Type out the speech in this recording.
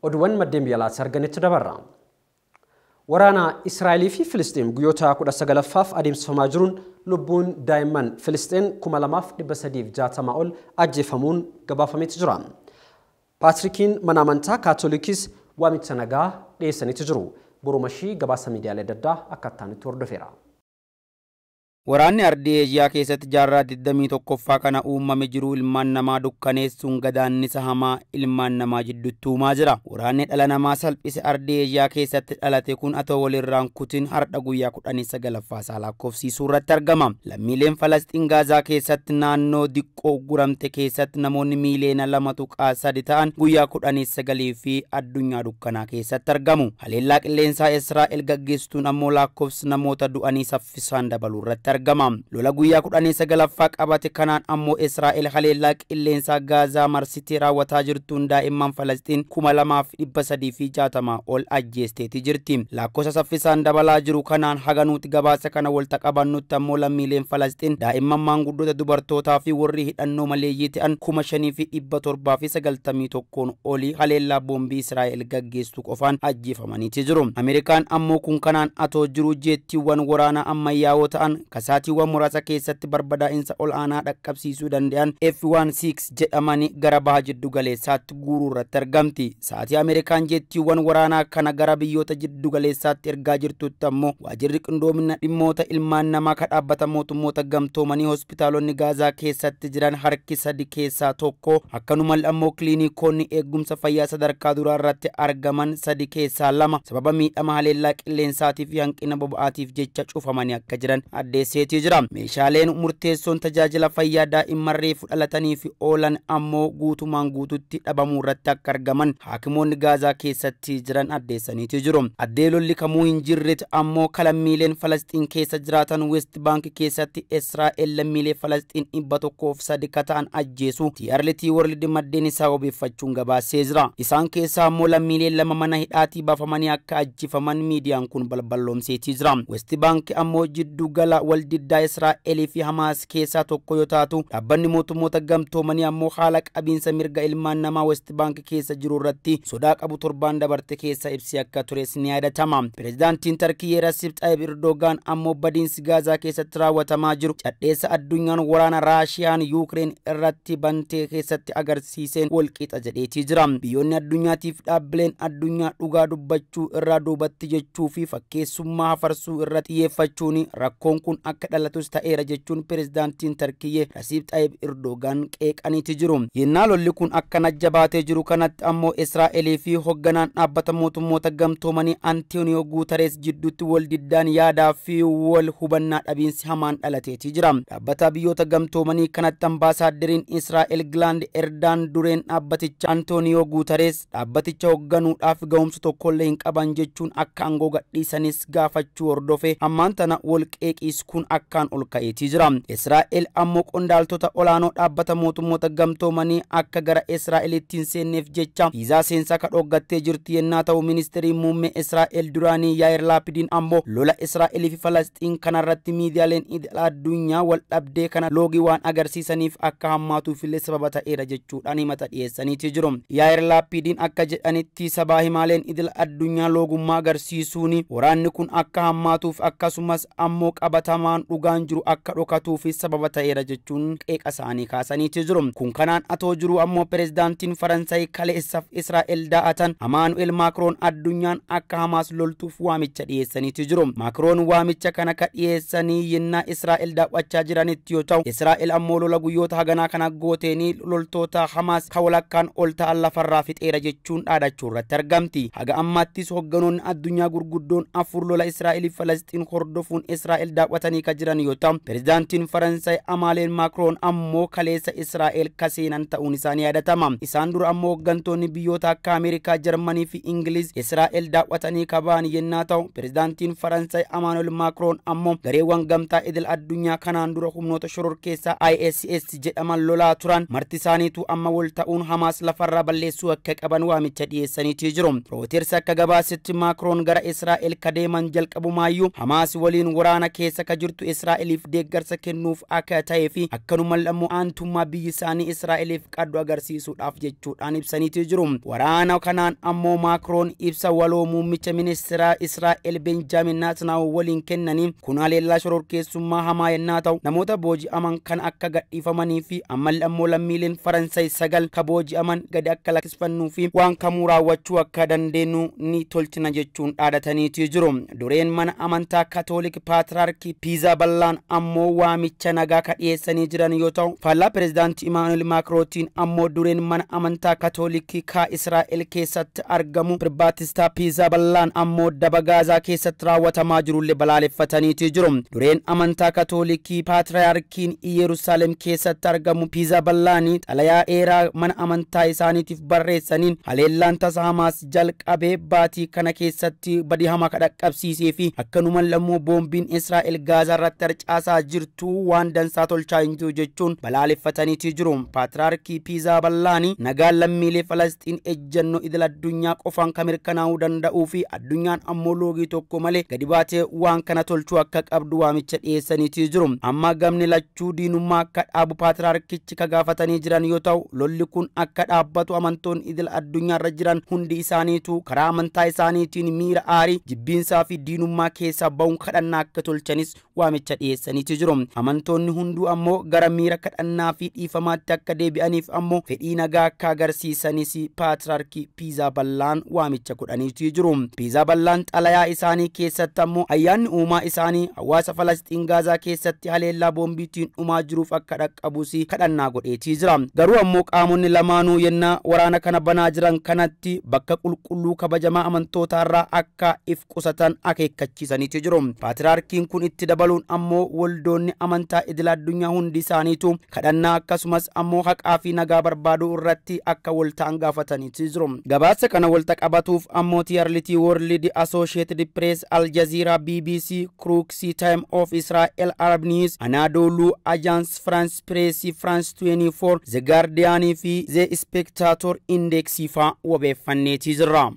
Oduuwwan maddeen biyyaalaatti arganitti dabarra. Waraana Israa'elii fi Filisxeen guyyoota 19ffaaf adeemsifamaa jiruun lubbuun daa'imman Filisxeen 2360 ol ajjeefamuun gabaafametti jira. Paatrikiin mana amantaa Kaatoolikis waamicha nagaa dhiyeessanitti jiru. Boromashii gabaasa miidiyaalee adda addaa akkaataan itti hordofeera. Waraanni ardii Eeshiyaa keessatti jaarraa 21ffaa kana uumame jiru ilmaan namaa dukkaneessuun gadaannisa hamaa ilmaan namaa jidduutti uumaa jira. Waraanni dhala namaa salphise ardii Eeshiyaa keessatti dhalate kun atoo walirraan kutin hardha guyyaa 19ffaa isaa lakkoofsiisuu irratti argama. Lammiileen Falasxiin Gaazaa keessatti naannoo diqqoo guramte keessatti namoonni miiliyoona 2.3 ta'an guyyaa 19 fi addunyaa dukkanaa keessatti argamu. Haleellaa qilleensaa Israa'el gaggeessituun ammoo lakkoofsi namoota du'anii saffisaan dabaluu irratti lola guyyaa 19ffaa qabate kanaan ammoo Israa'el haleellaa qilleensaa Gaazaa marsitee raawwataa jirtuun daa'imman Falasxiin 2360 ol ajjeesteeti jirti. Lakkoofsa saffisaan dabalaa jiru kanaan haganuuti gabaasa kana walta qabannutti ammoo lammiileen Falasxiin daa'imman maanguddoota dubartootaa fi warri hidhannoo maleeyyii ta'an 5791 olii haleellaa boombii Israa'el gaggeessu qofaan ajjeefamaniiti jiru. Ameerikaan ammoo kun kanaan atoo jiru jeettiiwwan waraanaa ammayyaawoo ta'an saatiiwwan muraasa keessatti barbadaa'insa ol aanaa dhaqqabsiisuu danda'an F-16 jedhamanii gara baha jiddu galeessaatti guuruu irratti argamti. Saatii Ameerikaan jettiiwwan waraanaa kana gara biyyoota jiddu galeessaatti ergaa jirtutti ammoo waajirri qindoomina dhimmoota ilmaan namaa ka dhaabbata mootummoota gamtoomanii hospitaalonni Gaazaa keessatti jiran harki 3 keessaa tokko akkanuma ammoo kiliinikoonni eegumsa fayyaa sadarkaa duraa irratti argaman 3 keessaa 2 sababa miidhama haleellaa qilleensaatii fi hanqina boba'aatiif jecha cufamanii akka jiran addeesseeti jira. Meeshaaleen murteessoon tajaajila fayyaa daa'imman reefu dhalatanii fi oolan ammoo guutumaan guututti dhabamuu irratti akka argaman haakimoonni Gaazaa keessatti jiran addeessaniiti jiru. Addeelolli kamuu hin jirretti ammoo lammiileen Falasxiin keessa jiraatan West Bank keessatti Israa'el lammiilee Falasxiin 103 ka ta'an ajjeesu TRT World maddeen isaa obeeffachuun gabaasee jira. Isaan keessaa ammoo lammiileen 2 mana hidhaatii baafamanii akka ajjifaman miidiyaan kun balballoomseetii jira. West Bank ammoo jiddu gala waldiddaa Israa'el fi Hamaas keessaa tokko yoo taatu dhaabbanni mootummoota gamtoomanii ammoo haala qabiinsa mirga ilmaan namaa West Bank keessa jiru irratti sodaa qabu torbaan dabarte keessa ibsi akka tures ni yaadatama. Pireezidaantiin Tarkiyyee Rasiib Xaayib Erdogaan ammoo badiinsi Gaazaa keessatti raawwatamaa jiru cadheessa addunyaan waraana Raashiyaan Yuukireen irratti bantee keessatti agarsiiseen walqixa jedheetii jira. Biyyoonni addunyaatiif dhaabbileen addunyaa dhugaa dubbachuu irraa duubatti jechuu fi fakkeessummaa hafarsuu irratti xiyyeeffachuun rakkoon kun akka dhalatus ta'eera jechuun pireezidaantiin Tarkiyyee Rasiib Xaayib Erdogaan qeeqaniiti jiru. Yennaa lolli kun akkana jabaatee jiru kanatti ammoo Israa'elii fi hoogganaan dhaabbata mootummoota gamtoomanii Antooniyoo Guutarees jidduutti waldiddaan yaadaa fi wal hubannaa dhabiinsi hamaan dhalateeti jira. Dhaabbata biyyoota gamtoomanii kanatti ambaasaadderiin Israa'el Gilaand Erdaan dureen dhaabbaticha Antooniyoo Guutarees dhaabbaticha hoogganuudhaaf ga'umsa tokkollee hin qaban jechuun akka aangoo gadhiisanis gaafachuu hordofe ammaan tana wal qeeqiis kun akkaan ol ka'eetii jira. Israa'el ammoo qondaaltota olaanoo dhaabbata mootummoota gamtoomanii akka gara Israa'elitti hin seenneef jecha viizaa seensaa ka dhoggattee jirti yennaa ta'u ministeerii muummee Israa'el duraanii Yaa'ir Laapidiin ammoo lola Israa'elii fi Falasxiin kanarratti miidiyaaleen idil addunyaa wal dhabdee kana loogii waan agarsiisaniif akka hammaatuuf illee sababa ta'eera jechuudhaan himata dhiyeessaniiti jiru. Yaa'ir Laapidiin akka jedhanitti sabaa himaaleen idil addunyaa loogummaa agarsiisuun waraanni kun akka hammaatuuf akkasumas ammoo qabatamaan dhugaan jiru akka dhokatuuf sababa ta'eera jechuun qeeqa isaanii kaasaniiti jiru. Kun kanaan atoo jiru ammoo pireezidaantiin Faransaay kaleessaaf Israa'el daa'atan Emmanuel Macron addunyaan akka Hamaas loltuuf waamicha dhiyeessaniiti jiru. Macron waamicha kana ka dhiyeessanii yennaa Israa'el daawwachaa jiranitti yoo ta'u Israa'el ammoo lola guyyoota haganaa kana gooteenii loltoota Hamaas ka walakkaan ol ta'an lafarraa fixeera jechuun dhaadachuu irratti argamti. Haga ammaattis hogganoonni addunyaa gurguddoon 4 lola Israa'elii fi Falasxiin hordofuun Israa'el daawwatanii ka jiran yoo ta'u pireezidaantiin Faransaay Emmanuel Macron ammoo kaleessa Israa'el ka seenan ta'uun isaanii yaadatama. Isaan dura ammoo hooggantoonni biyyoota akka Ameerikaa, Jarmanii fi Ingiliz Israa'el daawwatanii ka ba'an yennaa ta'u pireezidaantiin Faransaay Emmanuel Macron ammoo gareewwan gamtaa idil addunyaa kanaan dura humnoota shororkeessaa ISIS jedhaman lolaa turan marti isaaniitu amma wal ta'uun Hamaas lafarraa balleessuu akka qaban waamicha dhiyeessaniitii jiru. Rootersi akka gabaasetti Macron gara Israa'el ka deeman jalqabumaayyuu Hamaas waliin waraana keessa ka jiru jirtu Israa'eliif deeggarsa kennuuf akka ta'ee fi akkanuma ammoo aantummaa biyyi isaanii Israa'eliif qaddu agarsiisuudhaaf jechuudhaan ibsaniitii jiru. Waraana kanaan ammoo Maakroon ibsa waloo muummicha ministeeraa Israa'el Benjaamin Netanyaahuu waliin kennanii kun haleellaa shororkeessummaa hamaa yennaa ta'u namoota booji'aman kan akka gadhiifamanii fi ammoo lammiileen Faransaay 9 ka booji'aman gadi akka lakkisfannuu fi waan kamuu raawwachuu akka dandeenyu ni tolchina jechuun dhaadataniitii jiru. Dureen mana amantaa Katoolik Paatriyaarkii Piizaa Ballaan ammoo waamicha nagaa ka dhiyeessanii jiran yoo ta'u faallaa pirezidaantii Imaanuel Maakrooniin ammoo dureen mana amantaa Katoolikii ka Israa'el keessatti argamu Pirbaatista Piizaa Ballaan ammoo daba Gaazaa keessatti raawwatamaa jirullee balaaleffataniitii jiru. Dureen amantaa Katoolikii Paatriyaarkiin Yerusaalem keessatti argamu Piizaa Ballaanii xalayaa dheeraa mana amantaa isaaniitiif barreessaniin haleellaan tasa Hamaas jalqabee baatii kana keessatti badii hamaa dhaqqabsiisee fi akkanuma lammoo boombiin Israa'el Gaazaa irratti harcaasaa jirtu waan dansaa tolchaa hin jiru jechuun balaaleffataniitii jiru. Paatriyaarkii Piizaa Ballaanii nagaan lammiilee Falastiin ejjennoo idil addunyaa qofaan kan mirkanaa'uu danda'uu fi addunyaan ammoo loogii tokko malee gadi baatee waan kana tolchuu akka qabdu waamicha dhiyeessaniitii jiru. Amma gamni lachuu diinummaa akka dhaabu Paatriyaarkichi ka gaafatanii jiran yoo ta'u lolli kun akka dhaabbatu amantoonni idil addunyaarra jiran hundi isaaniitu karaa amantaa isaaniitiin miira aarii jibbiinsaa fi diinummaa keessaa ba'uun kadhannaa akka tolchanis waamicha dhiyeessaniitii jiru. Amantoonni hunduu ammoo gara miira kadhannaa fi dhiifamaatti akka deebi'aniif ammoo fedhii nagaa akka agarsiisanis Paatriyaarkii Piizaa Ballaan waamicha godhaniitii jiru. Piizaa Ballaan xalayaa isaanii keessatti ammoo ayyaanni uumaa isaanii hawaasa Falastiin Gaazaa keessatti haleellaa boombiitiin dhumaa jiruuf akka dhaqqabus kadhannaa godheetii jira. Garuu ammoo qaamonni lamaanuu yennaa waraana kana banaa jiran kanatti bakka qulqulluu kabajamaa amantootaarraa akka if qusatan akeekkachiisaniitii jiru. Paatriyaarkiin kun itti dabaluun ammoo waldoonni amantaa idil addunyaa hundi isaaniitu kadhannaa akkasumas ammoo haqaa fi nagaa barbaaduu irratti akka wal ta'an gaafataniitii jiru. Gabaasa kana wal qabatuuf ammoo Tiyaarlitii World Associated Press, Al Jazeera, BBC, Crux, Time of Israel, Arab News, Anadolu, Agence France Press, France 24, The Guardian fi The Spectator Index fa wabeeffanneetii jira.